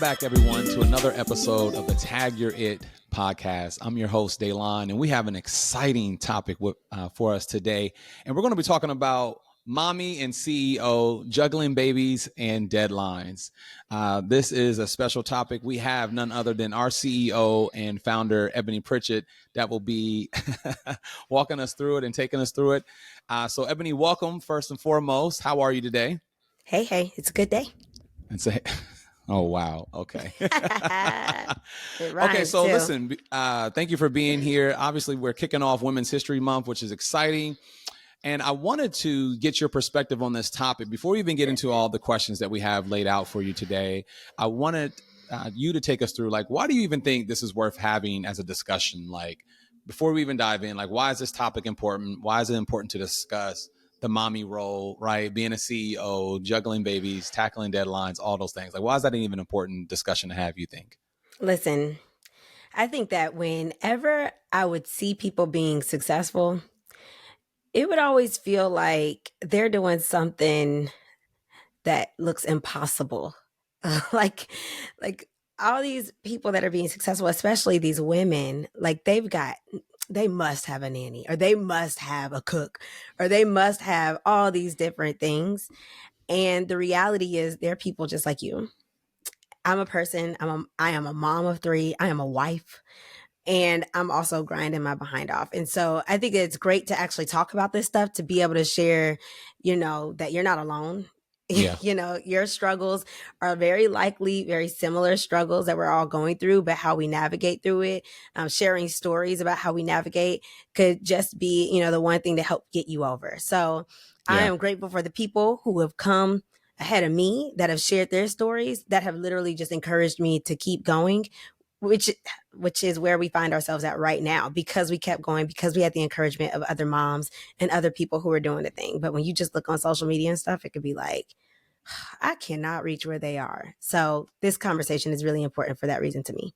back, everyone, to another episode of the Tag Your It podcast. I'm your host, Daylon, and we have an exciting topic for us today. And we're going to be talking about mommy and CEO, juggling babies and deadlines. This is a special topic. We have none other than our CEO and founder, Ebony Pritchett, that will be walking us through it and taking us through it. So, Ebony, welcome first and foremost. How are you today? Hey, it's a good day. Oh, wow. Okay. It rhymes Okay. So too. listen, thank you for being here. Obviously, we're kicking off Women's History Month, which is exciting. And I wanted to get your perspective on this topic before we even get into all the questions that we have laid out for you today. I wanted you to take us through, like, why do you even think this is worth having as a discussion? Like, before we even dive in, like, why is this topic important? Why is it important to discuss the mommy role, right? Being a CEO, juggling babies, tackling deadlines, all those things. Like, why is that even an important discussion to have, you think? Listen, I think that whenever I would see people being successful, it would always feel like they're doing something that looks impossible. like like all these people that are being successful, especially these women, like they must have a nanny, or they must have a cook, or they must have all these different things. And the reality is they're people just like you. I'm a person. I am a mom of three. I am a wife, and I'm also grinding my behind off. And so I think it's great to actually talk about this stuff, to be able to share, that you're not alone. Yeah. Your struggles are very likely very similar struggles that we're all going through, but how we navigate through it, sharing stories about how we navigate could just be, the one thing to help get you over. So I Yeah. am grateful for the people who have come ahead of me that have shared their stories, that have literally just encouraged me to keep going, which is where we find ourselves at right now, because we kept going, because we had the encouragement of other moms and other people who were doing the thing. But when you just look on social media and stuff, it could be like, I cannot reach where they are. So this conversation is really important for that reason to me.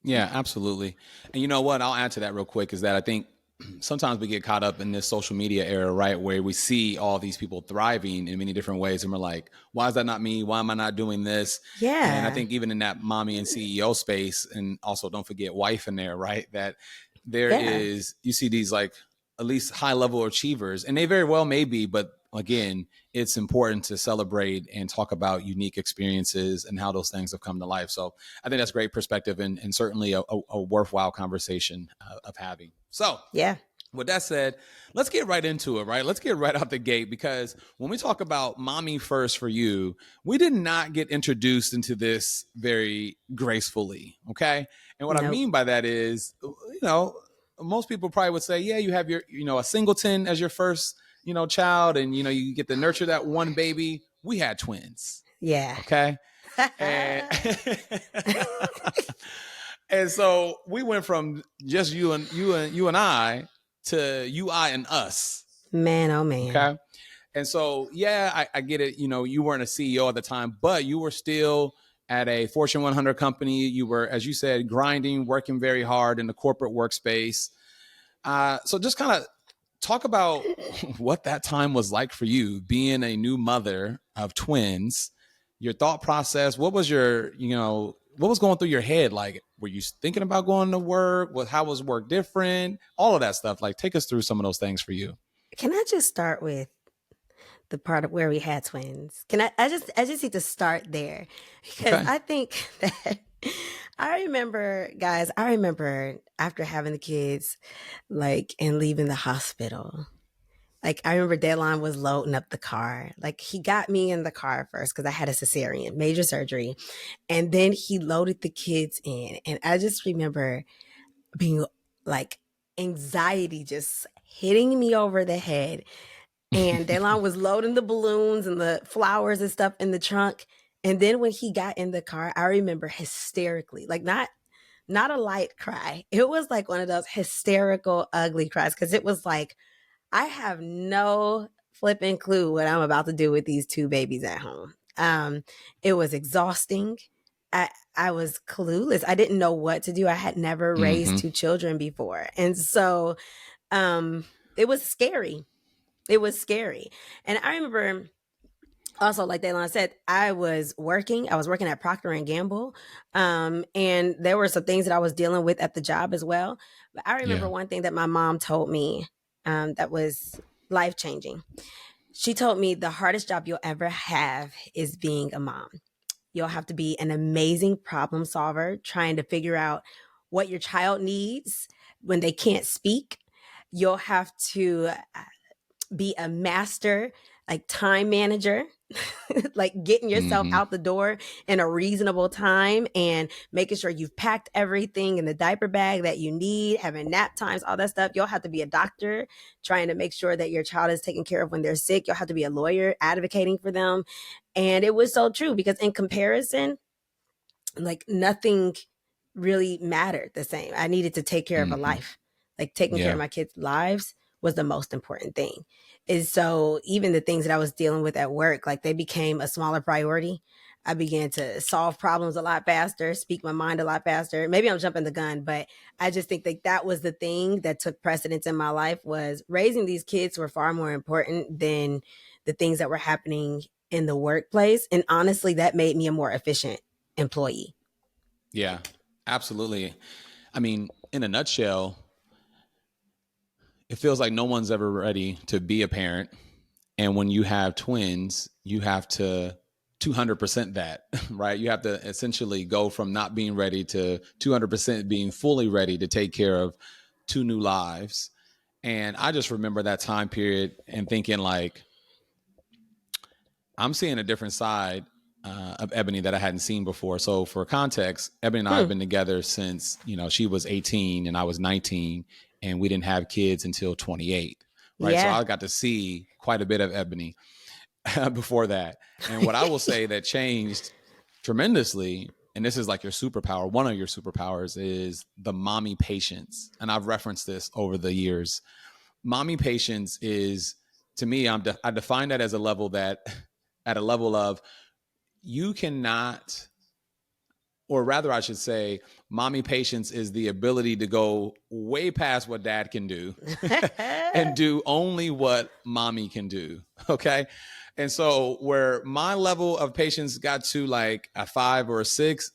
Yeah, absolutely. And you know what? I'll add to that real quick is that I think sometimes we get caught up in this social media era, right? Where we see all these people thriving in many different ways. And we're like, why is that not me? Why am I not doing this? And I Yeah. think even in that mommy and CEO space, and also don't forget wife in there, right? That there Yeah. is, you see these like at least high level achievers, and they very well may be, but again, it's important to celebrate and talk about unique experiences and how those things have come to life. So I think that's great perspective, and certainly a worthwhile conversation of having. So Yeah. with that said, let's get right into it, right? Let's get right out the gate, because when we talk about mommy first for you, we did not get introduced into this very gracefully, okay? And what I Nope. mean by that is, most people probably would say, yeah, you have your, a singleton as your first, child, and, you get to nurture that one baby. We had twins, Yeah. okay? And and so we went from just you and I to you, I, and us. Man, oh man. Okay. And so, yeah, I get it. You weren't a CEO at the time, but you were still at a Fortune 100 company. You were, as you said, grinding, working very hard in the corporate workspace. So just kind of talk about what that time was like for you, being a new mother of twins, your thought process. What was what was going through your head? Like, were you thinking about going to work? How was work different? All of that stuff. Like, take us through some of those things for you. Can I just start with the part of where we had twins? Can I just need to start there, because Okay. I think that I remember after having the kids, like, and leaving the hospital. Like, I remember Deadline was loading up the car. Like, he got me in the car first because I had a cesarean, major surgery. And then he loaded the kids in. And I just remember being like, anxiety just hitting me over the head. And Deadline was loading the balloons and the flowers and stuff in the trunk. And then when he got in the car, I remember hysterically, like, not a light cry. It was like one of those hysterical, ugly cries, because it was like, I have no flipping clue what I'm about to do with these two babies at home. It was exhausting. I was clueless. I didn't know what to do. I had never raised two children before. And so it was scary. It was scary. And I remember Also, like Daylon said, I was working. I was working at Procter and Gamble, and there were some things that I was dealing with at the job as well. But I remember Yeah. one thing that my mom told me that was life changing. She told me the hardest job you'll ever have is being a mom. You'll have to be an amazing problem solver, trying to figure out what your child needs when they can't speak. You'll have to be a master, like time manager, like getting yourself Mm-hmm. out the door in a reasonable time and making sure you've packed everything in the diaper bag that you need, having nap times, all that stuff. You'll have to be a doctor trying to make sure that your child is taken care of when they're sick. You'll have to be a lawyer advocating for them. And it was so true because in comparison, like nothing really mattered the same. I needed to take care of a Mm-hmm. life. Like taking care of Yeah. my kids' lives was the most important thing. And so even the things that I was dealing with at work, like they became a smaller priority. I began to solve problems a lot faster, speak my mind a lot faster. Maybe I'm jumping the gun, but I just think that that was the thing that took precedence in my life was raising these kids were far more important than the things that were happening in the workplace. And honestly, that made me a more efficient employee. Yeah. Absolutely. I mean, in a nutshell, it feels like no one's ever ready to be a parent. And when you have twins, you have to 200% that, right? You have to essentially go from not being ready to 200% being fully ready to take care of two new lives. And I just remember that time period and thinking, like, I'm seeing a different side of Ebony that I hadn't seen before. So, for context, Ebony and I have Hmm. been together since, she was 18 and I was 19, and we didn't have kids until 28, right? So, Yeah. I got to see quite a bit of Ebony before that. And what I will say that changed tremendously, and this is like your superpower, one of your superpowers is the mommy patience. And I've referenced this over the years. Mommy patience is, to me, I define that as a level that, at a level of, you cannot, or rather, I should say, mommy patience is the ability to go way past what dad can do and do only what mommy can do. Okay. And so, where my level of patience got to like a 5 or a 6,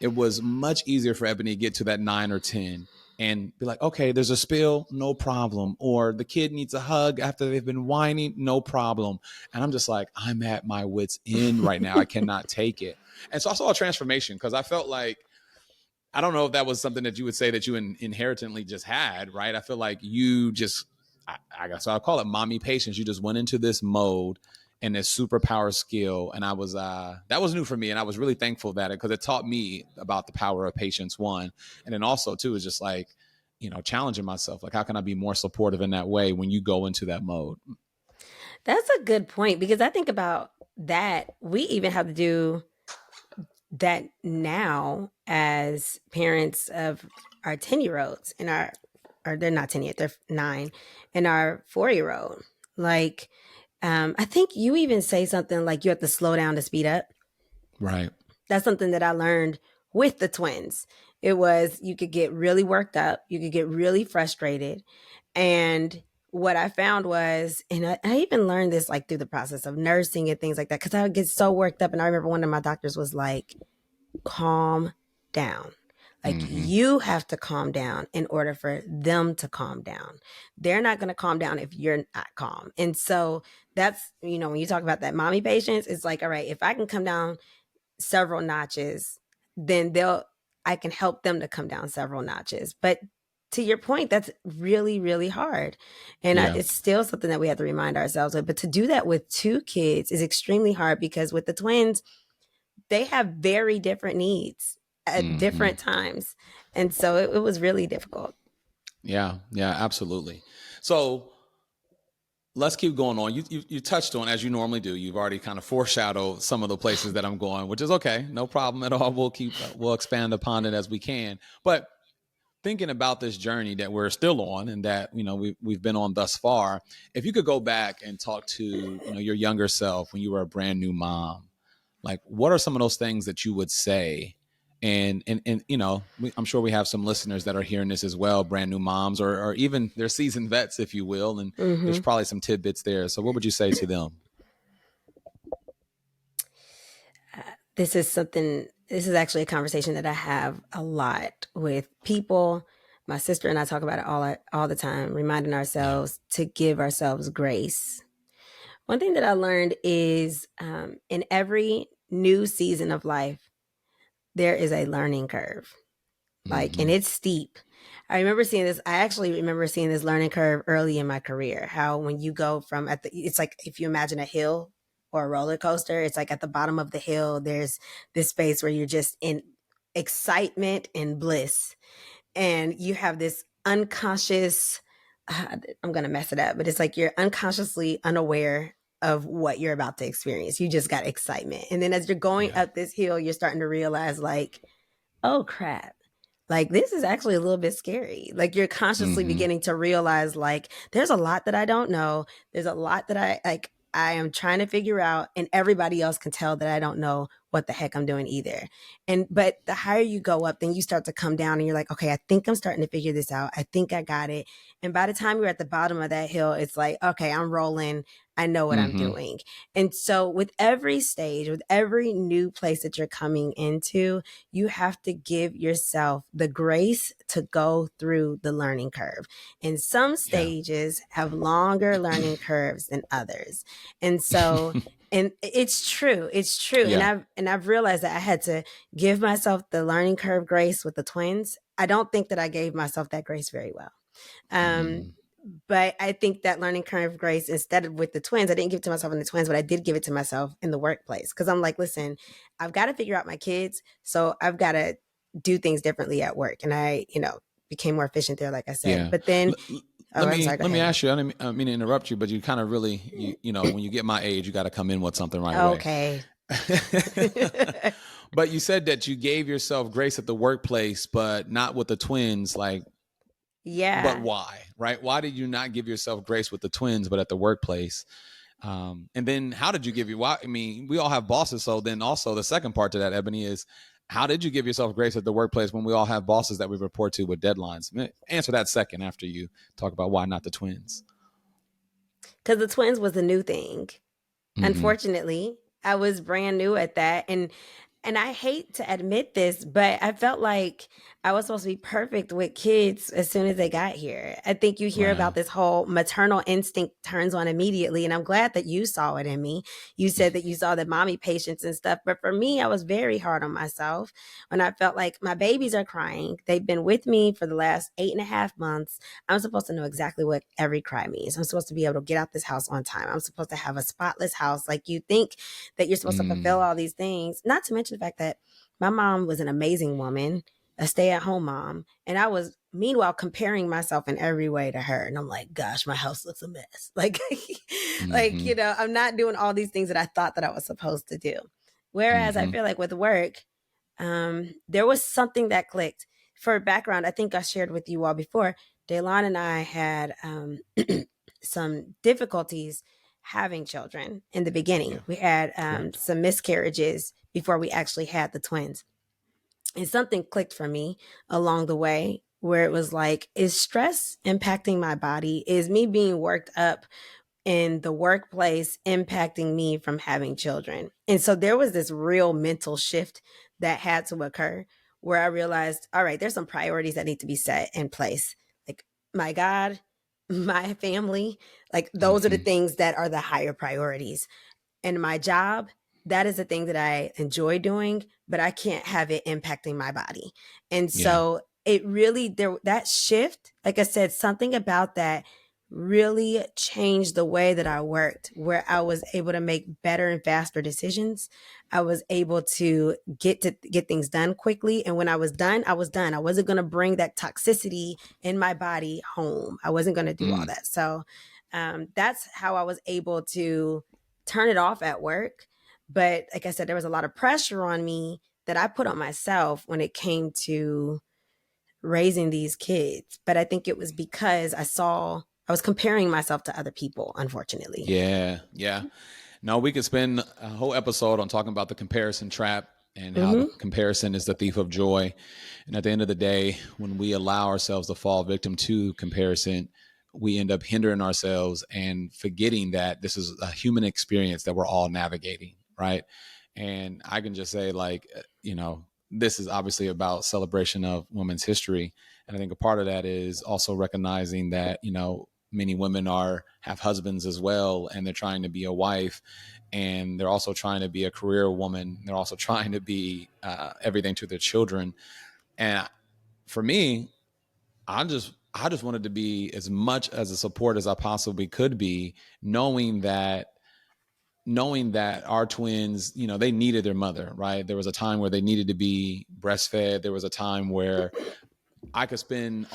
it was much easier for Ebony to get to that 9 or 10 and be like, okay, there's a spill, no problem. Or the kid needs a hug after they've been whining, no problem. And I'm just like, I'm at my wits' end right now. I cannot take it. And so I saw a transformation because I felt like, I don't know if that was something that you would say that you inherently just had, right? I feel like you just, I guess I'll call it mommy patience. You just went into this mode and this superpower skill. And that was new for me. And I was really thankful that because it taught me about the power of patience, one. And then also, too, is just like, challenging myself. Like, how can I be more supportive in that way when you go into that mode? That's a good point because I think about that. We even have to do that now as parents of our 10-year olds and or they're not 10 yet, they're 9, and our 4-year old. Like, I think you even say something like you have to slow down to speed up. Right. That's something that I learned with the twins. It was you could get really worked up, you could get really frustrated. And what I found was, and I even learned this like through the process of nursing and things like that, because I would get so worked up. And I remember one of my doctors was like, calm down. Like Mm-hmm. you have to calm down in order for them to calm down. They're not going to calm down if you're not calm. And so that's, when you talk about that mommy patience, it's like, all right, if I can come down several notches, then I can help them to come down several notches. But to your point, that's really, really hard. And Yeah. it's still something that we have to remind ourselves of. But to do that with 2 kids is extremely hard because with the twins, they have very different needs at Mm-hmm. different times. And so it was really difficult. Yeah. Yeah. Absolutely. So, let's keep going on. You touched on, as you normally do. You've already kind of foreshadowed some of the places that I'm going, which is okay, no problem at all. We'll expand upon it as we can. But thinking about this journey that we're still on and that we've been on thus far, if you could go back and talk to your younger self when you were a brand new mom, like what are some of those things that you would say? And I'm sure we have some listeners that are hearing this as well, brand new moms or even they're seasoned vets, if you will, and there's Hmm. probably some tidbits there. So what would you say to them? This is actually a conversation that I have a lot with people. My sister and I talk about it all the time, reminding Yeah. ourselves to give ourselves grace. One thing that I learned is in every new season of life, there is a learning curve, like, and Mm-hmm. it's steep. I actually remember seeing this learning curve early in my career. How when you go from it's like if you imagine a hill or a roller coaster, it's like at the bottom of the hill, there's this space where you're just in excitement and bliss, and you have this unconscious, I'm going to mess it up, but it's like you're unconsciously unaware of what you're about to experience. You just got excitement. And then as you're going Yeah. up this hill, you're starting to realize, like, oh crap, like this is actually a little bit scary. Like you're consciously Mm-hmm. beginning to realize, like, there's a lot that I don't know. There's a lot that I am trying to figure out, and everybody else can tell that I don't know what the heck I'm doing either. And but the higher you go up, then you start to come down and you're like, okay, I think I'm starting to figure this out. I think I got it. And by the time you're at the bottom of that hill, it's like, okay, I'm rolling. I know what I'm Mm-hmm. doing. And so with every stage, with every new place that you're coming into, you have to give yourself the grace to go through the learning curve. And some Yeah. stages have longer learning curves than others. And so, and it's true. It's true. Yeah. And I've realized that I had to give myself the learning curve grace with the twins. I don't think that I gave myself that grace very well. Um, Mm-hmm. but I think that learning curve grace, instead of with the twins, I didn't give it to myself in the twins, but I did give it to myself in the workplace. Cause I'm like, listen, I've got to figure out my kids. So I've got to do things differently at work. And I, became more efficient there, like I said. Yeah. But then, oh, Let I'm me sorry, go let me ahead. ask you. I didn't mean to interrupt you, but you kind of really when you get my age, you got to come in with something right away. Okay. But you said that you gave yourself grace at the workplace, but not with the twins. Like, but Yeah. why? Right? Why did you not give yourself grace with the twins, but at the workplace? And then how did you give you? Why? I mean, we all have bosses. So then also the second part to that, Ebony, is how did you give yourself grace at the workplace when we all have bosses that we report to with deadlines? Answer that second after you talk about why not the twins. Because the twins was a new thing. Mm-hmm. Unfortunately, I was brand new at that, and I hate to admit this, but I felt like I was supposed to be perfect with kids as soon as they got here. I think you hear Right. about this whole maternal instinct turns on immediately, and I'm glad that you saw it in me. You said that you saw the mommy patience and stuff, but for me, I was very hard on myself when I felt like my babies are crying. They've been with me for the last 8.5 months. I'm supposed to know exactly what every cry means. I'm supposed to be able to get out this house on time. I'm supposed to have a spotless house. Like, you think that you're supposed to fulfill Mm, all these things, not to mention the fact that my mom was an amazing woman, a stay-at-home mom, and I was meanwhile comparing myself in every way to her. And I'm like, gosh, my house looks a mess. Like, mm-hmm. I'm not doing all these things that I thought that I was supposed to do. Whereas I Mm-hmm. feel like with work, there was something that clicked. For background, I think I shared with you all before, Daylon and I had some difficulties having children in the beginning. Yeah. We had Correct. some miscarriages before we actually had the twins. And something clicked for me along the way where it was like, is stress impacting my body? Is me being worked up in the workplace impacting me from having children? And so there was this real mental shift that had to occur where I realized, all right, there's some priorities that need to be set in place. Like, my God, my family, like those are the Mm-hmm. things that are the higher priorities. And my job, that is a thing that I enjoy doing, but I can't have it impacting my body. And Yeah. so it really, there, that shift, like I said, something about that really changed the way that I worked, where I was able to make better and faster decisions. I was able to get things done quickly. And when I was done, I was done. I wasn't going to bring that toxicity in my body home. I wasn't going to do all Mm. that. So that's how I was able to turn it off at work. But like I said, there was a lot of pressure on me that I put on myself when it came to raising these kids. But I think it was because I was comparing myself to other people, unfortunately. Yeah. Yeah. No, we could spend a whole episode on talking about the comparison trap and how the Mm-hmm. comparison is the thief of joy. And at the end of the day, when we allow ourselves to fall victim to comparison, we end up hindering ourselves and forgetting that this is a human experience that we're all navigating, right? And I can just say, like, this is obviously about celebration of women's history. And I think a part of that is also recognizing that, many women have husbands as well, and they're trying to be a wife, and they're also trying to be a career woman. They're also trying to be everything to their children. And for me, I just wanted to be as much as a support as I possibly could be, knowing that our twins, they needed their mother, right? There was a time where they needed to be breastfed. There was a time where I could spend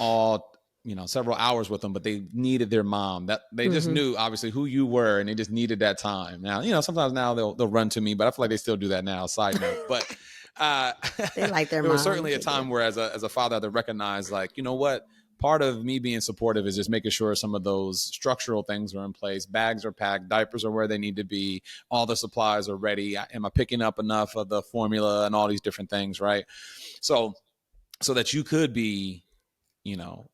several hours with them, but they needed their mom. That they just Mm-hmm. knew obviously who you were, and they just needed that time. Now, sometimes now they'll run to me, but I feel like they still do that now. Side note, but uh, They like their there was mom. certainly a They do. time where, as a father, I had to recognize, like, you know what, part of me being supportive is just making sure some of those structural things are in place. Bags are packed, diapers are where they need to be, all the supplies are ready. Am I picking up enough of the formula and all these different things, right? So that you could be,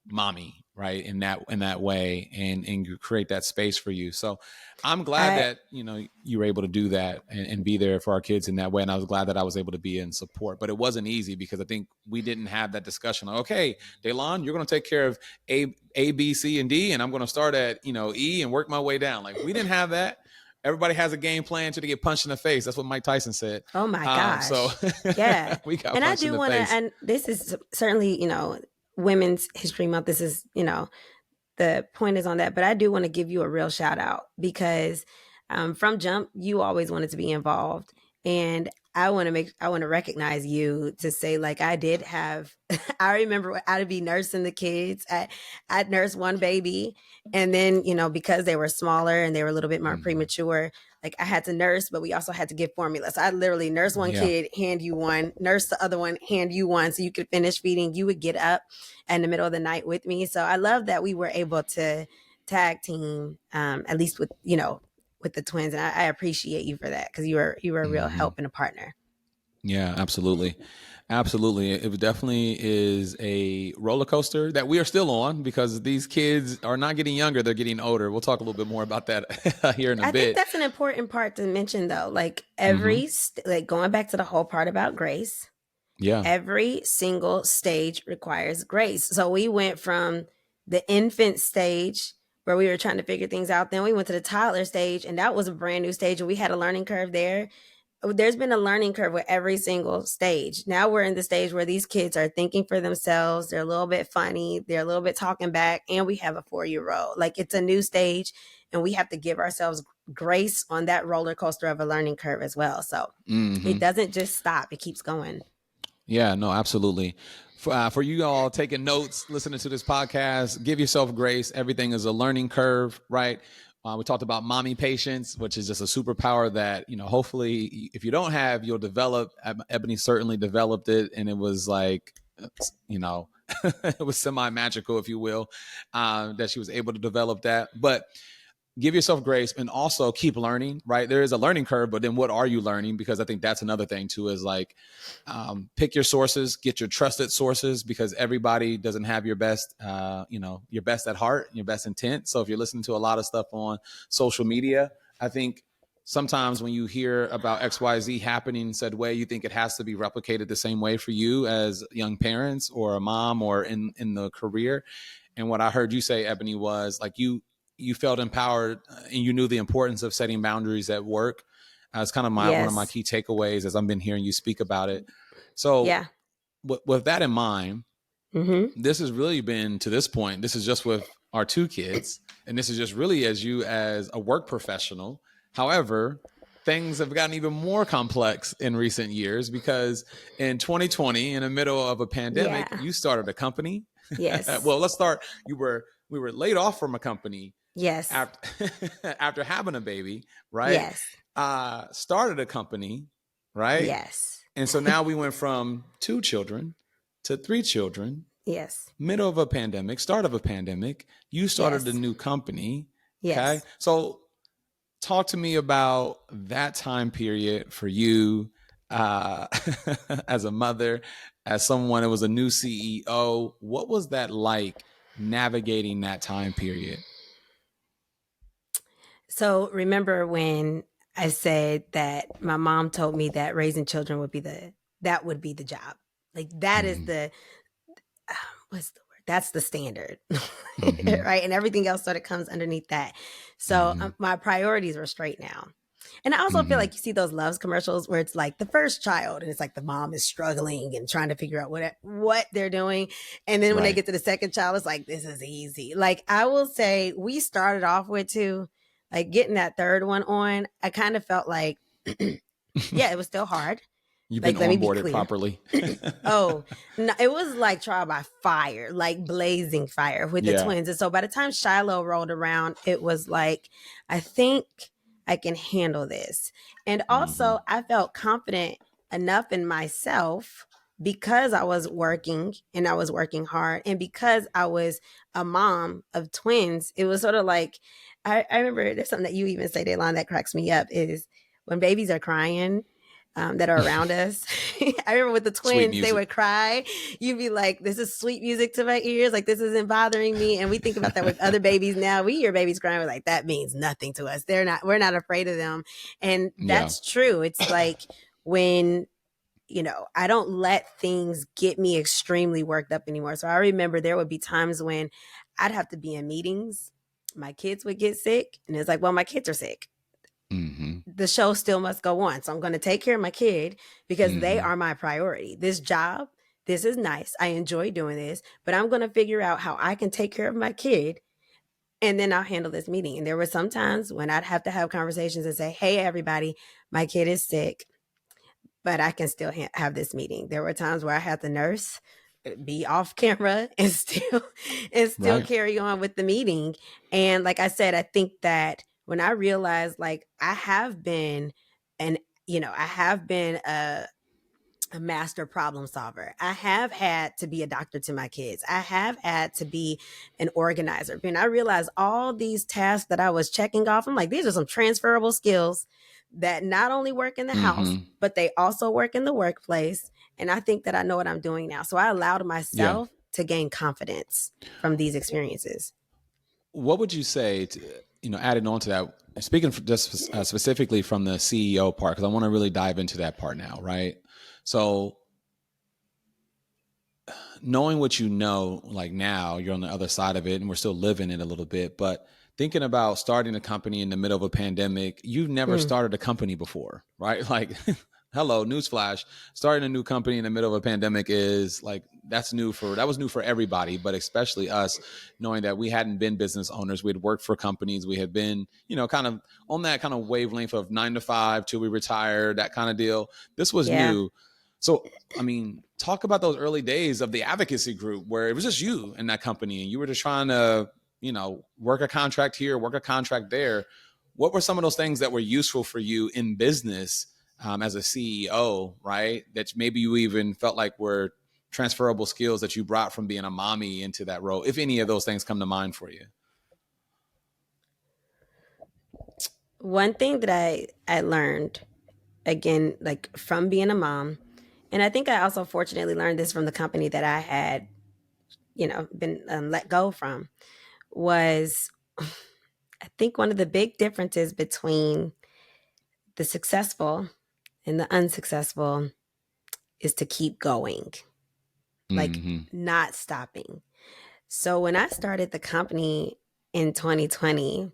mommy, right, in that way, and you create that space for you. So I'm glad I that you were able to do that, and be there for our kids in that way. And I was glad that I was able to be in support, but it wasn't easy because I think we didn't have that discussion, like, okay, Daylon, you're going to take care of a b c and d, and I'm going to start at e and work my way down. Like, we didn't have that. Everybody has a game plan to get punched in the face. That's what Mike Tyson said. Oh my So gosh. Yeah. we got And I punched in do the want to, face. and this is certainly, Women's History Month. This is, the point is on that. But I do want to give you a real shout out because from jump, you always wanted to be involved. And I want to recognize you to say, like, I did have, I remember I'd be nursing the kids. I'd nurse one baby. And then, because they were smaller and they were a little bit more Mhm. premature, like I had to nurse, but we also had to give formula. So I literally nurse one Yeah. kid, hand you one, nurse the other one, hand you one, so you could finish feeding. You would get up in the middle of the night with me. So I love that we were able to tag team, at least with the twins, and I appreciate you for that because you were a real Mhm. help and a partner. Yeah, absolutely. Absolutely. It definitely is a roller coaster that we are still on because these kids are not getting younger, they're getting older. We'll talk a little bit more about that here in a I think bit. that's an important part to mention, though. Like Hmm. like going back to the whole part about grace, Yeah. every single stage requires grace. So we went from the infant stage where we were trying to figure things out. Then we went to the toddler stage, and that was a brand new stage, and we had a learning curve there. There's been a learning curve with every single stage. Now we're in the stage where these kids are thinking for themselves. They're a little bit funny. They're a little bit talking back. And we have a 4-year old. Like, it's a new stage, and we have to give ourselves grace on that roller coaster of a learning curve as well. So it Hmm. doesn't just stop, it keeps going. Yeah, no, absolutely. For you all taking notes, listening to this podcast, give yourself grace. Everything is a learning curve, right? We talked about mommy patience, which is just a superpower that, hopefully, if you don't have, you'll develop. Ebony certainly developed it, and it was like, you know, it was semi magical, if you will, that she was able to develop that. But give yourself grace and also keep learning, right? There is a learning curve, but then what are you learning? Because I think that's another thing too, is like, pick your sources, get your trusted sources, because everybody doesn't have your best, your best at heart, your best intent. So if you're listening to a lot of stuff on social media, I think sometimes when you hear about XYZ happening said way, you think it has to be replicated the same way for you as young parents or a mom or in the career. And what I heard you say, Ebony, was like you felt empowered, and you knew the importance of setting boundaries at work. It's kind of one of my Yes. key takeaways as I've been hearing you speak about it. So Yeah. with that in mind, Mm-hmm. this has really been, to this point, this is just with our two kids, and this is just really as you as a work professional. However, things have gotten even more complex in recent years because in 2020, in the middle of a pandemic, Yeah. you started a company. Yes. Well, let's start. We were laid off from a company Yes. after after having a baby, right? Yes. Started a company, right? Yes. And so now we went from 2 children to 3 children, Yes. middle of a pandemic, start of a pandemic. You started a Yes. new company. Okay. Yes. So talk to me about that time period for you, uh, as a mother, as someone that was a new CEO. What was that like, navigating that time period? So remember when I said that my mom told me that raising children would be the job. Like that is Mm-hmm. the what's the word? That's the standard, Mm-hmm. right? And everything else sort of comes underneath that. So Mm-hmm. my priorities were straight now. And I also feel Mm-hmm. like you see those Loves commercials where it's like the first child, and it's like the mom is struggling and trying to figure out what they're doing, and then when they Right. get to the second child, it's like this is easy. Like I will say, we started off with two, like getting that third one on. I kind of felt like, yeah, it was still hard. You've been Like let me be onboarded clear. properly. Oh, no, it was like trial by fire, like blazing fire with the Yeah. twins. And so by the time Shiloh rolled around, it was like, I think I can handle this. And Mm-hmm. also, I felt confident enough in myself because I was working and I was working hard. And because I was a mom of twins, it was sort of like, I remember there's something that you even say, Daylon, that cracks me up is when babies are crying, that are around us. I remember with the Sweet twins, they music. would cry. You'd be like, this is sweet music to my ears. Like, this isn't bothering me. And we think about that with other babies now. We hear babies crying. We're like, that means nothing to us. We're not afraid of them. And Yeah. that's true. It's like when, I don't let things get me extremely worked up anymore. So I remember there would be times when I'd have to be in meetings. My kids would get sick. And it's like, well, my kids are sick, Mm-hmm. the show still must go on. So I'm going to take care of my kid because they Mm-hmm. are my priority. This job, this is nice. I enjoy doing this, but I'm going to figure out how I can take care of my kid, and then I'll handle this meeting. And there were some times when I'd have to have conversations and say, hey, everybody, my kid is sick, but I can still have this meeting. There were times where I had to nurse, be off camera, and still Right. carry on with the meeting. And like I said, I think that when I realized, like, I have been an I have been a master problem solver. I have had to be a doctor to my kids. I have had to be an organizer. And I realized all these tasks that I was checking off, I'm like, these are some transferable skills that not only work in the house, Mm-hmm. but they also work in the workplace. And I think that I know what I'm doing now. So I allowed Yeah. myself to gain confidence from these experiences. What would you say to, adding on to that, speaking just specifically from the CEO part, because I want to really dive into that part now, right? So knowing what you know, like now you're on the other side of it and we're still living it a little bit, but thinking about starting a company in the middle of a pandemic, you've never Mm, started a company before, right? Like, hello, newsflash, starting a new company in the middle of a pandemic is like, that was new for everybody, but especially us, knowing that we hadn't been business owners. We had worked for companies. We had been, kind of on that kind of wavelength of 9 to 5 till we retired, that kind of deal. This was yeah. new. So, I mean, talk about those early days of the advocacy group where it was just you in that company and you were just trying to, work a contract here, work a contract there. What were some of those things that were useful for you in business as a CEO, right? That maybe you even felt like were transferable skills that you brought from being a mommy into that role, if any of those things come to mind for you. One thing that I learned, again, like from being a mom, and I think I also fortunately learned this from the company that I had, been let go from, was I think one of the big differences between the successful and the unsuccessful is to keep going, like Mm-hmm. not stopping. So when I started the company in 2020,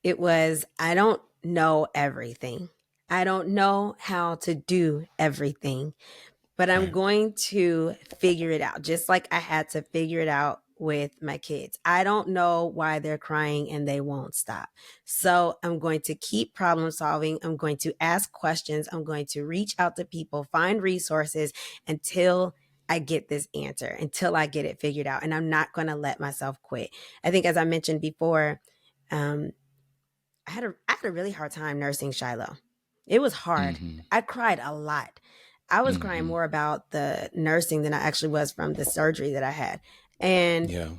it was, I don't know everything. I don't know how to do everything, but I'm Right. going to figure it out, just like I had to figure it out with my kids. I don't know why they're crying and they won't stop. So I'm going to keep problem solving. I'm going to ask questions. I'm going to reach out to people, find resources until I get this answer, until I get it figured out. And I'm not going to let myself quit. I think, as I mentioned before, um, I had a really hard time nursing Shiloh. It was hard. Mm-hmm. I cried a lot. I was crying Mm-hmm. more about the nursing than I actually was from the surgery that I had. And Yeah.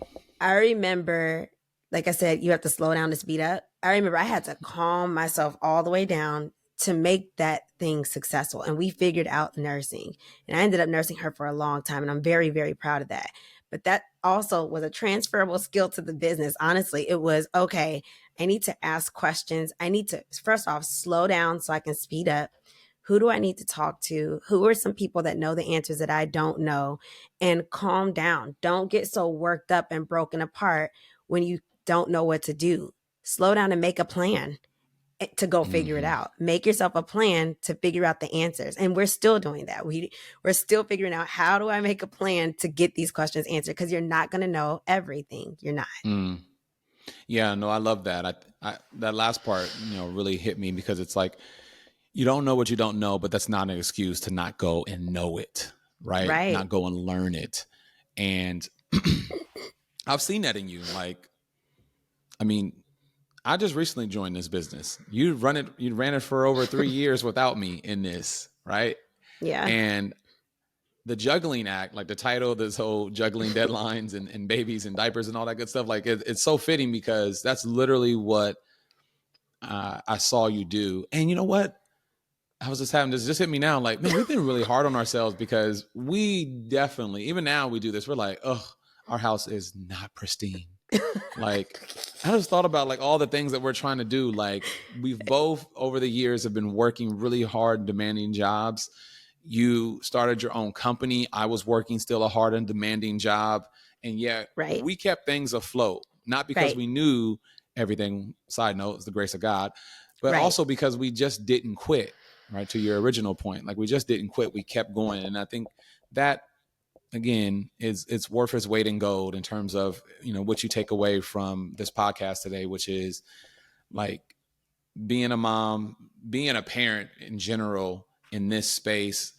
I remember, like I said, you have to slow down to speed up. I remember I had to calm myself all the way down to make that thing successful. And we figured out nursing. And I ended up nursing her for a long time. And I'm very, very proud of that. But that also was a transferable skill to the business. Honestly, it was okay. I need to ask questions. I need to, first off, slow down so I can speed up. Who do I need to talk to? Who are some people that know the answers that I don't know? And calm down. Don't get so worked up and broken apart when you don't know what to do. Slow down and make a plan to go figure it Mm-hmm. out. Make yourself a plan to figure out the answers. And we're still doing that. We're still figuring out, how do I make a plan to get these questions answered? Because you're not going to know everything. You're not. Mm. Yeah, no, I love that. That last part, really hit me, because it's like, you don't know what you don't know, but that's not an excuse to not go and know it, right? Right. Not go and learn it. And I've seen that in you. Like, I mean, I just recently joined this business. You ran it for over 3 years without me in this, right? Yeah. And the juggling act, like the title of this whole juggling deadlines and babies and diapers and all that good stuff, like it's so fitting, because that's literally what I saw you do. And you know what? I was just having this just hit me now. Like, man, we've been really hard on ourselves, because we definitely, even now we do this. We're like, oh, our house is not pristine. Like, I just thought about like all the things that we're trying to do. Like, we've both over the years have been working really hard, demanding jobs. You started your own company. I was working still a hard and demanding job. And yet Right. we kept things afloat, not because Right. we knew everything. Side note, is the grace of God, but Right. also because we just didn't quit. Right. To your original point, like, we just didn't quit. We kept going. And I think that, again, it's worth its weight in gold in terms of, what you take away from this podcast today, which is like, being a mom, being a parent in general in this space,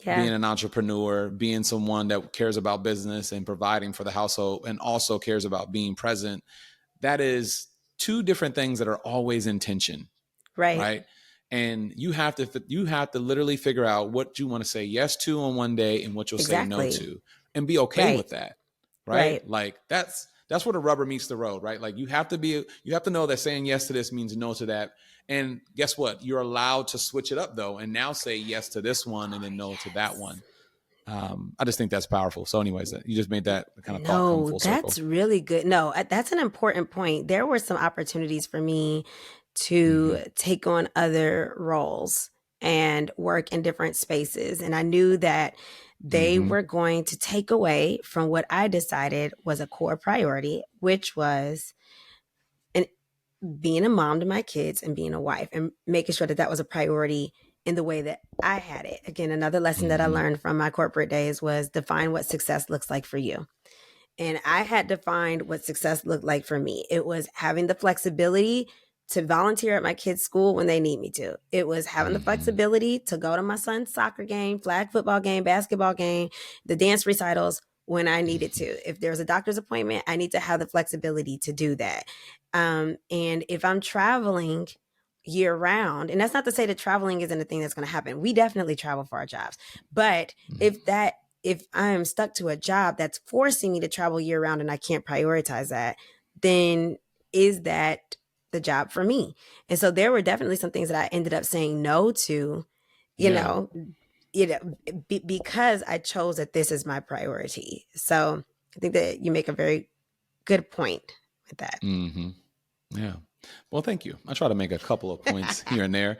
being Yeah. an entrepreneur, being someone that cares about business and providing for the household, and also cares about being present. That is two different things that are always in tension, Right. right? And you have to literally figure out what you want to say yes to on one day and what you'll say no Exactly. to, and be okay Right. with that, right? Right. Like, that's where the rubber meets the road, right? Like, you have to know that saying yes to this means no to that. And guess what? You're allowed to switch it up though, and now say yes to this one and Oh, then no to that yes. one. I just think that's powerful. So, anyways, you just made that kind of thought come No, full circle. that's really good. No, that's an important point. There were some opportunities for me Mm-hmm. to take on other roles and work in different spaces. And I knew that they Mm-hmm. were going to take away from what I decided was a core priority, which was an, being a mom to my kids and being a wife, and making sure that that was a priority in the way that I had it. Again, another lesson that I Mm-hmm. learned from my corporate days was define what success looks like for you. And I had defined what success looked like for me. It was having the flexibility to volunteer at my kids' school when they need me to. It was having the Mm-hmm. flexibility to go to my son's soccer game, flag football game, basketball game, the dance recitals when I needed to. If there's a doctor's appointment, I need to have the flexibility to do that. And if I'm traveling year round, and that's not to say that traveling isn't a thing that's going to happen. We definitely travel for our jobs. But if I am stuck to a job that's forcing me to travel year round and I can't prioritize that, then is that the job for me? And so there were definitely some things that I ended up saying no to, you Yeah. know, because I chose that this is my priority. So I think that you make a very good point with that. Mm-hmm. Yeah. Well, thank you. I try to make a couple of points here and there,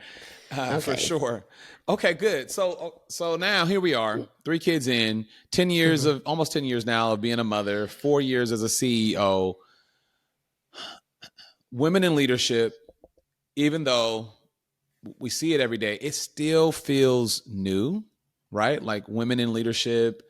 for Okay. sure. Okay, good. So now here we are, 3 kids in, 10 years Mhm. of almost 10 years now of being a mother, 4 years as a CEO. Women in leadership, even though we see it every day, it still feels new, right? Like, women in leadership,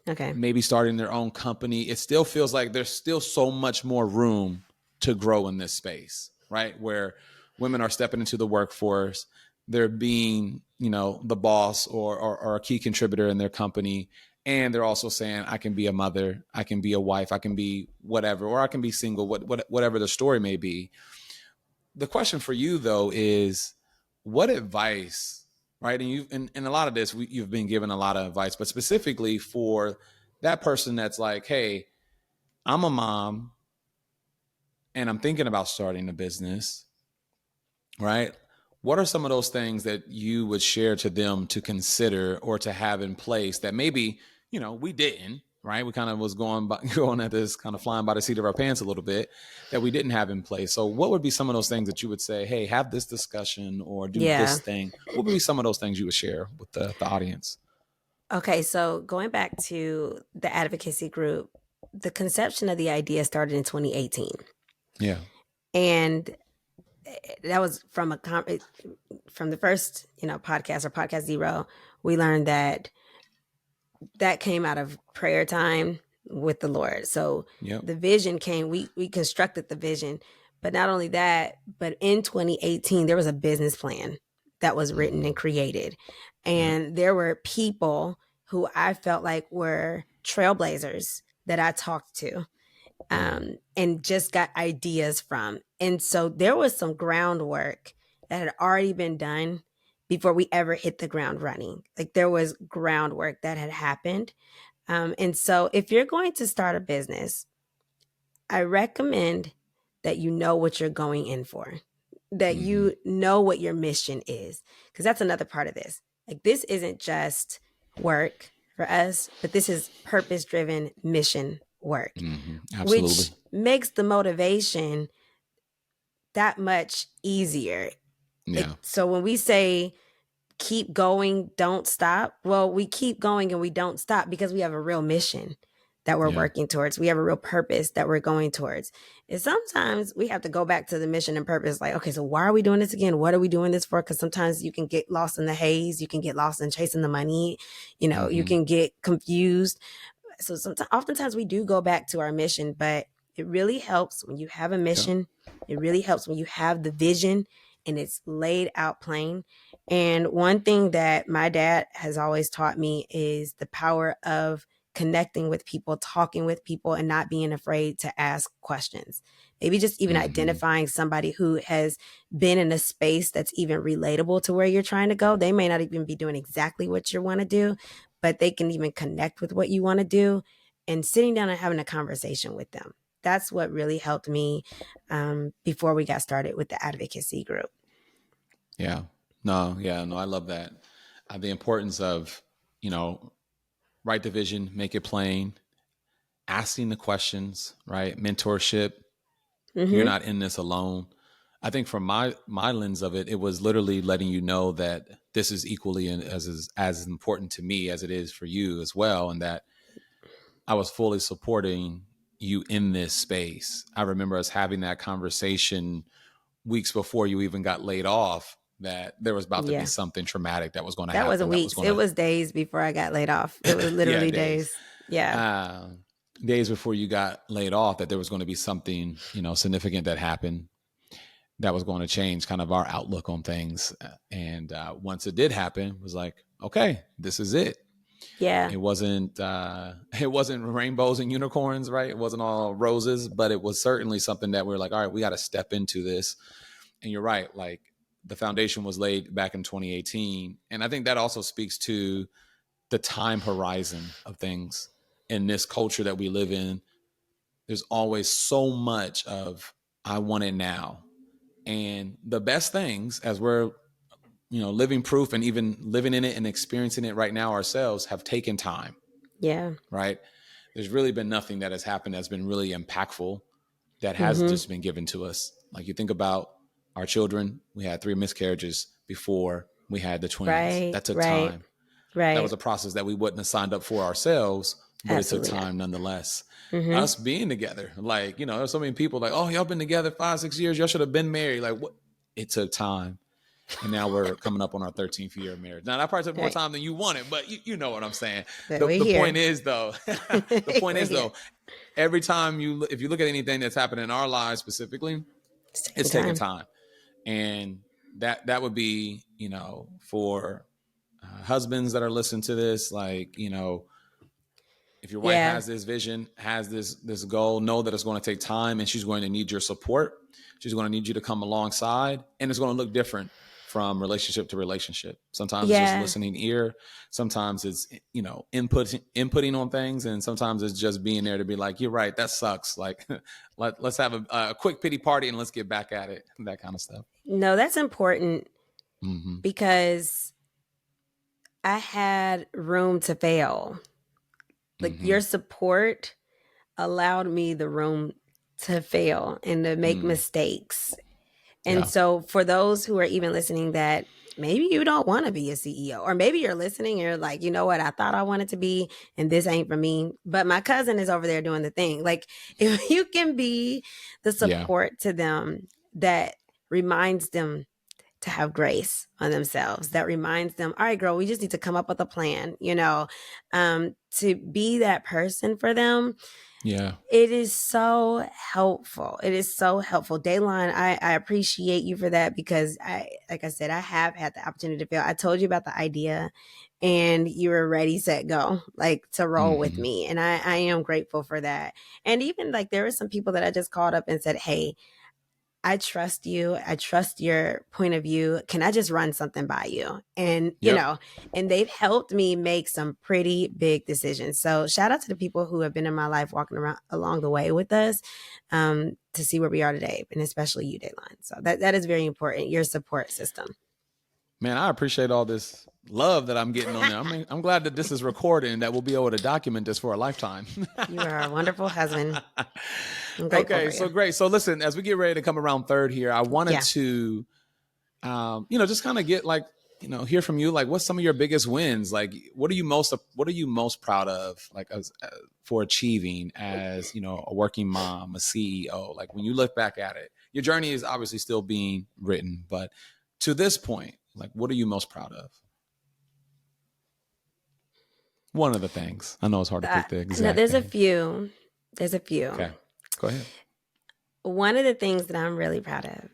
Okay. maybe starting their own company, it still feels like there's still so much more room to grow in this space, right? Where women are stepping into the workforce, they're being, the boss or a key contributor in their company. And they're also saying, I can be a mother, I can be a wife, I can be whatever, or I can be single, whatever the story may be. The question for you though is, what advice, right? And in a lot of this, you've been given a lot of advice, but specifically for that person that's like, hey, I'm a mom and I'm thinking about starting a business, right? What are some of those things that you would share to them to consider or to have in place that maybe, we didn't? right? We kind of was going at this kind of flying by the seat of our pants a little bit that we didn't have in place. So what would be some of those things that you would say, hey, have this discussion or do Yeah. this thing? What would be some of those things you would share with the audience? Okay, so going back to the advocacy group, the conception of the idea started in 2018. Yeah. And that was from from the first, podcast or podcast zero. We learned that came out of prayer time with the Lord. So Yep. the vision came, we constructed the vision. But not only that, but in 2018, there was a business plan that was written and created. Yep. And there were people who I felt like were trailblazers that I talked to, and just got ideas from. And so there was some groundwork that had already been done before we ever hit the ground running. Like there was groundwork that had happened. And so if you're going to start a business, I recommend that you know what you're going in for, that you know what your mission is, because that's another part of this. Like this isn't just work for us, but this is purpose driven mission work, Absolutely. which makes the motivation that much easier. Yeah. So when we say keep going, don't stop, well, we keep going and we don't stop because we have a real mission that we're Yeah. working towards. We have a real purpose that we're going towards. And sometimes we have to go back to the mission and purpose, like, okay, so why are we doing this again? What are we doing this for? Because sometimes you can get lost in the haze. You can get lost in chasing the money. You can get confused. So sometimes, oftentimes we do go back to our mission, but it really helps when you have a mission. It really helps when you have the vision and it's laid out plain. And one thing that my dad has always taught me is the power of connecting with people, talking with people, and not being afraid to ask questions. Maybe just even identifying somebody who has been in a space that's even relatable to where you're trying to go. They may not even be doing exactly what you want to do, but they can even connect with what you want to do, and sitting down and having a conversation with them. That's what really helped me before we got started with the advocacy group. Yeah. No, yeah, no, I love that. The importance of, you know, write the vision, make it plain, asking the questions, right? Mentorship. You're Mm-hmm. not in this alone. I think from my lens of it, it was literally letting you know that this is equally as important to me as it is for you as well, and that I was fully supporting you in this space. I remember us having that conversation weeks before you even got laid off, that there was about to be Yeah. something traumatic that was going to That wasn't happen. That was weeks. going It to, was days before I got laid off. It was yeah, literally days. days. Yeah. Um, Days before you got laid off, that there was going to be something, significant that happened that was going to change kind of our outlook on things. And once it did happen, it was like, okay, this is it. Yeah. It wasn't rainbows and unicorns, right? It wasn't all roses, but it was certainly something that we're like, all right, we got to step into this. And you're right, like the foundation was laid back in 2018, and I think that also speaks to the time horizon of things in this culture that we live in. There's always so much of I want it now, and the best things, as we're living proof and even living in it and experiencing it right now ourselves, have taken time. Yeah. Right? There's really been nothing that has happened that's been really impactful that has Mm-hmm. just been given to us. Like you think about our children, we had 3 miscarriages before we had the twins. Right. That took Right. time. That was Right. a process that we wouldn't have signed up for ourselves, but it took Absolutely not. time nonetheless. Mm-hmm. Us being together, like, there's so many people like, oh, y'all been together 5-6 years. Y'all should have been married. Like, what? It took time. And now we're coming up on our 13th year of marriage. Now that probably took more Right. time than you wanted, but you know what I'm saying. But The we're the here. point is though, We're here. every time if you look at anything that's happened in our lives specifically, It's taking it's taking time. time. And that would be, for husbands that are listening to this, like, if your wife Yeah. has this vision, has this goal, know that it's going to take time and she's going to need your support. She's going to need you to come alongside, and it's going to look different from relationship to relationship. Sometimes it's just Yeah. listening ear. Sometimes it's, inputting on things. And sometimes it's just being there to be like, you're right, that sucks. Like, let's have a quick pity party and let's get back at it. That kind of stuff. No, that's important Mm-hmm. because I had room to fail. Like your Mm-hmm. support allowed me the room to fail and to make Mm. mistakes. And Yeah. so, for those who are even listening, that maybe you don't want to be a CEO, or maybe you're listening and you're like, you know what, I thought I wanted to be, and this ain't for me. But my cousin is over there doing the thing. Like, if you can be the Yeah. support to them that reminds them to have grace on themselves, that reminds them, all right, girl, we just need to come up with a plan, to be that person for them. Yeah. It is so helpful. It is so helpful. Dayline, I appreciate you for that, because like I said, I have had the opportunity to fail. I told you about the idea and you were ready, set, go, like to roll with Mm-hmm. me. And I am grateful for that. And even like there were some people that I just called up and said, hey, I trust you. I trust your point of view. Can I just run something by you? And, Yep. and they've helped me make some pretty big decisions. So shout out to the people who have been in my life walking around along the way with us, to see where we are today, and especially you, Dayline. So that is very important, your support system. Man, I appreciate all this love that I'm getting on there. I mean, I'm glad that this is recorded and that we'll be able to document this for a lifetime. You are a wonderful husband. I'm grateful Okay, for so you. great. So listen, as we get ready to come around third here, I wanted Yeah. to, just kind of get like, hear from you. Like, what's some of your biggest wins? Like, what are you most proud of? Like, for achieving as a working mom, a CEO. Like, when you look back at it, your journey is obviously still being written, but to this point, like, what are you most proud of? One of the things. I know it's hard to pick the No, exact there's a thing. few. There's a few. Okay, go ahead. One of the things that I'm really proud of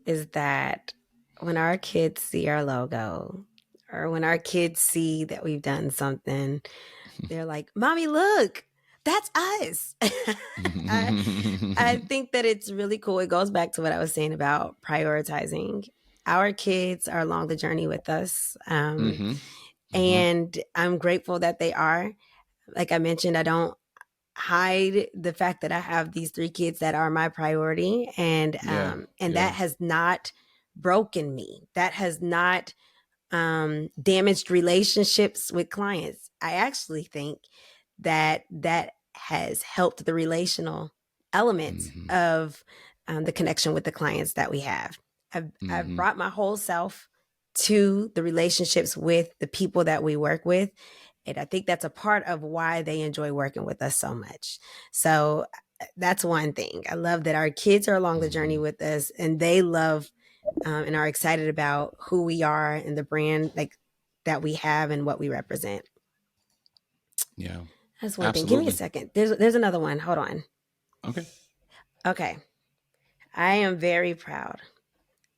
is that when our kids see our logo, or when our kids see that we've done something, they're like, Mommy, look, that's us. I, I think that it's really cool. It goes back to what I was saying about prioritizing. Our kids are along the journey with us. Mm-hmm. Mm-hmm. And I'm grateful that they are. Like I mentioned, I don't hide the fact that I have these 3 kids that are my priority, Yeah. and that Yeah. has not broken me. That has not damaged relationships with clients. I actually think that has helped the relational element Mm-hmm. of the connection with the clients that we have. I've Mm-hmm. brought my whole self to the relationships with the people that we work with. And I think that's a part of why they enjoy working with us so much. So that's one thing. I love that our kids are along the journey Mm-hmm. with us, and they love and are excited about who we are and the brand like that we have and what we represent. Yeah. That's one thing. Give me a Absolutely. second. There's another one. Hold on. Okay. Okay. I am very proud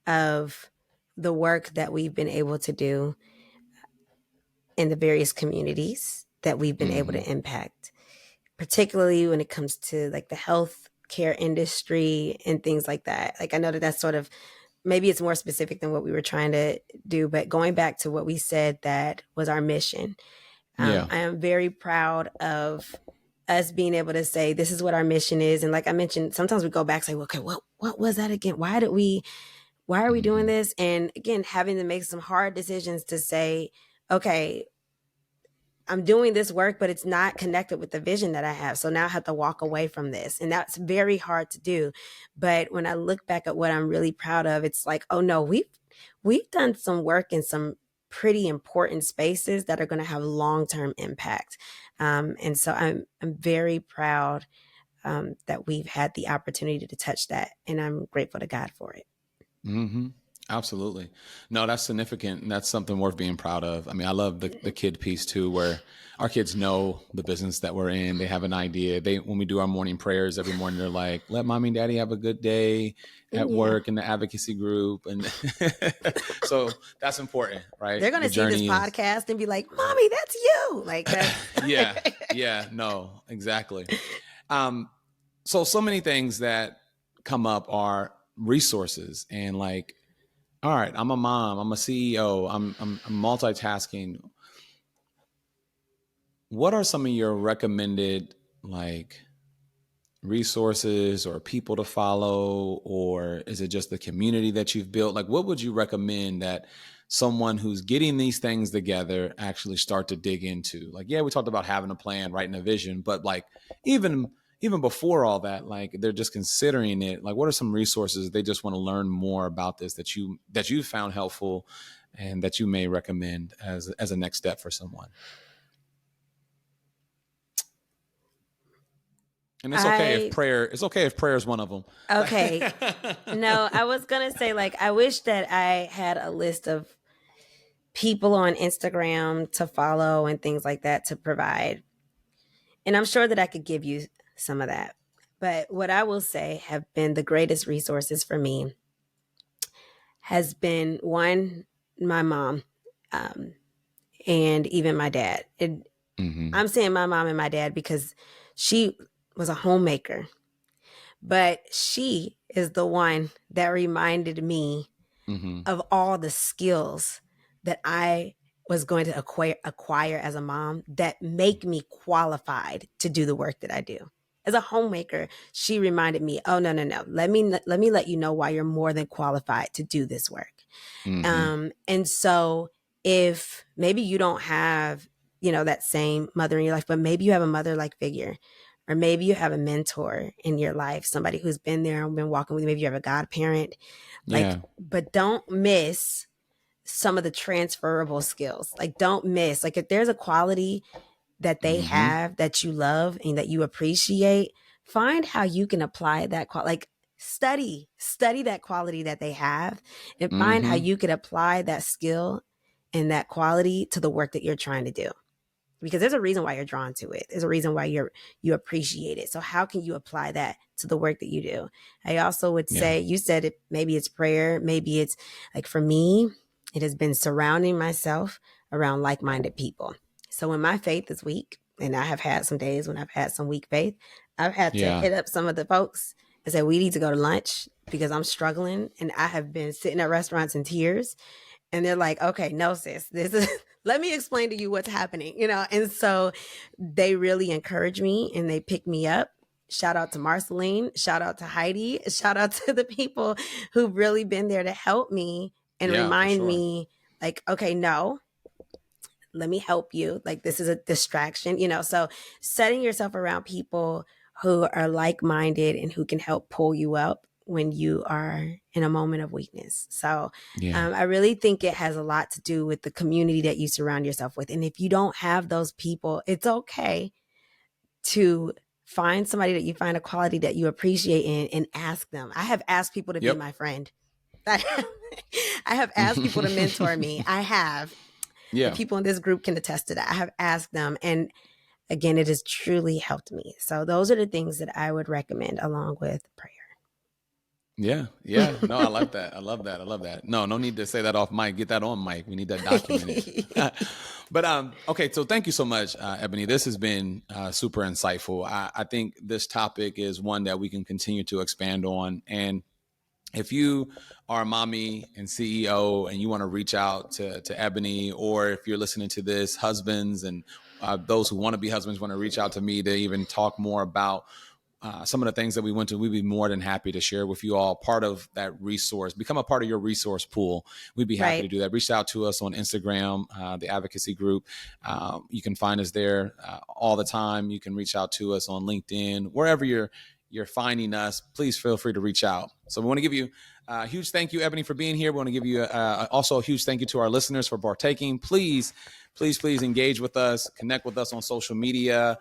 of the work that we've been able to do in the various communities that we've been able Mm-hmm. to impact, particularly when it comes to like the health care industry and things like that. Like I know that that's sort of, maybe it's more specific than what we were trying to do, but going back to what we said that was our mission, Yeah. I am very proud of us being able to say this is what our mission is. And like I mentioned, sometimes we go back and say, well, okay, what was that again? Why are we doing Mm-hmm. this? And again, having to make some hard decisions to say, okay, I'm doing this work, but it's not connected with the vision that I have. So now I have to walk away from this. And that's very hard to do. But when I look back at what I'm really proud of, it's like, oh no, we've done some work in some pretty important spaces that are going to have long-term impact. And so I'm very proud that we've had the opportunity to touch that. And I'm grateful to God for it. Mm-hmm. Absolutely. No, that's significant. And that's something worth being proud of. I mean, I love the kid piece too, where our kids know the business that we're in. They have an idea. When we do our morning prayers every morning, they're like, let mommy and daddy have a good day at Yeah. work in the advocacy group. And so that's important, right? They're going The to see this journey is, podcast and be like, Mommy, that's you. Like that's. yeah, yeah, no, exactly. Um, so many things that come up are resources and like, all right, I'm a mom, I'm a CEO, I'm multitasking. What are some of your recommended like resources or people to follow, or is it just the community that you've built? Like, what would you recommend that someone who's getting these things together actually start to dig into? Like, yeah, we talked about having a plan, writing a vision, but like even before all that, like they're just considering it. Like, what are some resources they just want to learn more about this that you found helpful and that you may recommend as a next step for someone? And it's okay if prayer is one of them. Okay. No, I was going to say, like, I wish that I had a list of people on Instagram to follow and things like that to provide. And I'm sure that I could give you some of that. But what I will say have been the greatest resources for me has been, one, my mom, and even my dad. I'm saying my mom and my dad because she was a homemaker, but she is the one that reminded me of all the skills that I was going to acquire as a mom that make me qualified to do the work that I do. As a homemaker, she reminded me, oh, no. Let me let you know why you're more than qualified to do this work. And so if maybe you don't have, that same mother in your life, but maybe you have a mother-like figure, or maybe you have a mentor in your life, somebody who's been there and been walking with you. Maybe you have a godparent, but don't miss some of the transferable skills. Like, don't miss, like, if there's a quality that they have that you love and that you appreciate, find how you can apply that like study that quality that they have, and find how you could apply that skill and that quality to the work that you're trying to do. Because there's a reason why you're drawn to it. There's a reason why you appreciate it. So how can you apply that to the work that you do? I also would say, you said it, maybe it's prayer, maybe it's, like, for me, it has been surrounding myself around like-minded people. So when my faith is weak, and I have had some days when I've had some weak faith, I've had to hit up some of the folks and say, we need to go to lunch because I'm struggling. And I have been sitting at restaurants in tears. And they're like, okay, no, sis, this is, let me explain to you what's happening, And so they really encourage me and they pick me up. Shout out to Marceline, shout out to Heidi, shout out to the people who've really been there to help me and remind me, like, okay, no, let me help you. Like, this is a distraction, So setting yourself around people who are like-minded and who can help pull you up when you are in a moment of weakness. So I really think it has a lot to do with the community that you surround yourself with. And if you don't have those people, it's okay to find somebody that you find a quality that you appreciate in and ask them. I have asked people to be my friend. I have asked people to mentor me. I have. The people in this group can attest to that. I have asked them. And again, it has truly helped me. So those are the things that I would recommend along with prayer. Yeah. No, I like that. I love that. No need to say that off mic. Get that on mic. We need that documented. But okay, so thank you so much, Ebony. This has been super insightful. I think this topic is one that we can continue to expand on. And if you are a mommy and CEO and you want to reach out to Ebony, or if you're listening to this, husbands and those who want to be husbands want to reach out to me to even talk more about some of the things that we went to, we'd be more than happy to share with you all part of that resource, become a part of your resource pool. We'd be happy to do that. Reach out to us on Instagram, the Advocacy group. You can find us there all the time. You can reach out to us on LinkedIn, wherever you're finding us. Please feel free to reach out. So we want to give you a huge thank you, Ebony, for being here. We want to give you also a huge thank you to our listeners for partaking. Please engage with us, connect with us on social media.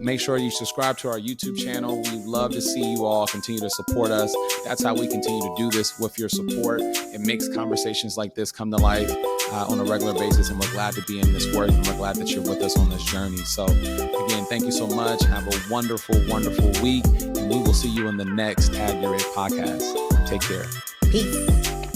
Make sure you subscribe to our YouTube channel. We love to see you all continue to support us. That's how we continue to do this, with your support. It makes conversations like this come to life on a regular basis, and we're glad to be in this work, and we're glad that you're with us on this journey. So again, thank you so much. Have a wonderful, wonderful week, and we will see you in the next Tag Your It podcast. Take care. Peace.